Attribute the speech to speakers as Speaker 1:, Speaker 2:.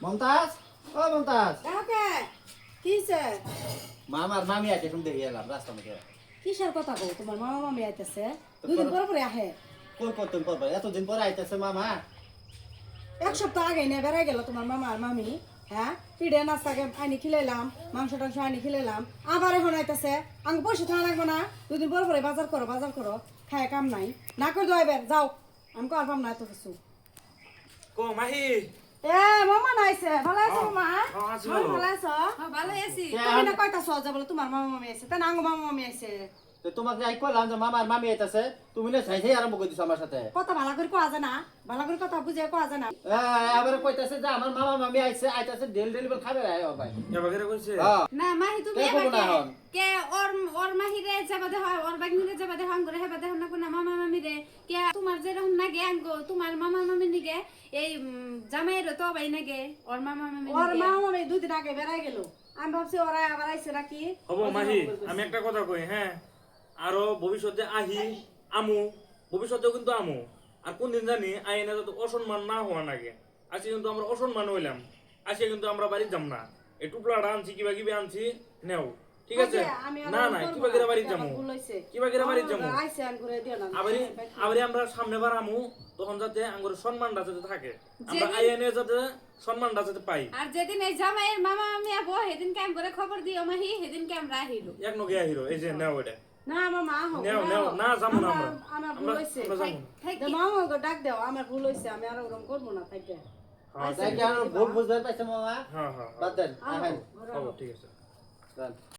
Speaker 1: মমতাজ ও মমতাজ
Speaker 2: কাকে কিসে
Speaker 1: মামার মামি আছে শুনতে দেখে এলাম রাস্তা মধ্যে
Speaker 2: কিসের কথা কও তোমার মামা মামি আইতাছে দুদিন পরে পরে আহে
Speaker 1: কই কতদিন পর এতদিন পরে আইতেছে মামা
Speaker 2: এক সপ্তাহ আগে নিয়ে বেড়াই গেল তোমার মামা আর মামি হ্যাঁ পিঠে নাস্তাকে আনি খিলাইলাম মাংস টাংস আনি খিলাইলাম আবার এখন আইতাছে আমি পয়সা থাকা লাগবো না দুদিন পরে পরে বাজার করো খায় কাম নাই না করে দাও এবার যাও আমি কর পাম না এত কিছু
Speaker 3: কো মাহি
Speaker 2: এ মামা নাইছে ভালো আছো মামা
Speaker 3: আছি ভালো।
Speaker 2: ভালো আছো
Speaker 4: ভালো আছি
Speaker 2: তুমি না কয়টা সহজ বলে তোমার মামা মামি আছে তা নাঙ্গ মামা মামি আছে
Speaker 1: তো তোমাকে যাই কইলাম যে মামার মামি আইতাছে তুমি না চাইছেই আরম্ভ করে দিছো আমার সাথে
Speaker 2: কথা ভালো করে কোয়া যায় না ভালো করে কথা বুঝে কোয়া যায় না
Speaker 1: আবার কইতাছে যে আমার মামা মামি আইতাছে ডেল বল খাবে আয় ভাই
Speaker 3: এবার করে কইছে
Speaker 1: হ্যাঁ
Speaker 4: না মাহি তুমি
Speaker 1: কে কবো না হন?
Speaker 4: কে ওর মাহি রে যাবা দেহ ওর বাগনি যাবা দেহ আঙ্গুরে হেবা দেহ না কোনা মামা মামি রে কে তোমার যে রকম না গে আঙ্গো তোমার মামা মামি নিগে এই জামাইর তো বাই না গে ওর মামা মামি
Speaker 2: ওর মামা মামি দুই দিন আগে বেড়াই গেল আমি ভাবছি ওরা আবার আইছে নাকি
Speaker 3: হবো মাহি আমি একটা কথা কই হ্যাঁ আরো ভবিষ্যতে আমু ভবিষ্যতেও কিন্তু আমু আর কোন দিন জানি আইনে যত অসম্মান না হওয়া নাগে আজকে কিন্তু আমরা অসম্মান হইলাম আজকে কিন্তু আমরা বাড়ি যাম না এই টুকলাটা আনছি কিবা কিবি আনছি নেও ঠিক আছে না না কিবা কিরা বাড়ি যামু কিবা কিরা বাড়ি যামু
Speaker 2: আইছে আন করে দিও না
Speaker 3: আবারই আমরা সামনে বার আমু তখন যাতে আঙ্গুর সম্মানটা যাতে থাকে আমরা আইনে যাতে সম্মানটা যাতে পাই
Speaker 4: আর যেদিন এই জামাইয়ের মামা মামি আবো সেদিন কাম করে খবর দিও মাহি সেদিন কে আমরা আহিলো
Speaker 3: এক নগে আহিরো এই যে নেও এটা
Speaker 2: না আমার মা হোক
Speaker 3: নেও না যামু না আমরা
Speaker 2: আমার ভুল হইছে
Speaker 3: আমরা যামু
Speaker 2: দে মামা গো ডাক দাও আমার ভুল হইছে আমি আর ওরকম করব না থাকবে
Speaker 1: হ্যাঁ যাই কি আর ভুল বুঝতে পারছে মামা
Speaker 3: হ্যাঁ হ্যাঁ
Speaker 1: বাদ দেন
Speaker 3: হবো ঠিক আছে
Speaker 1: চল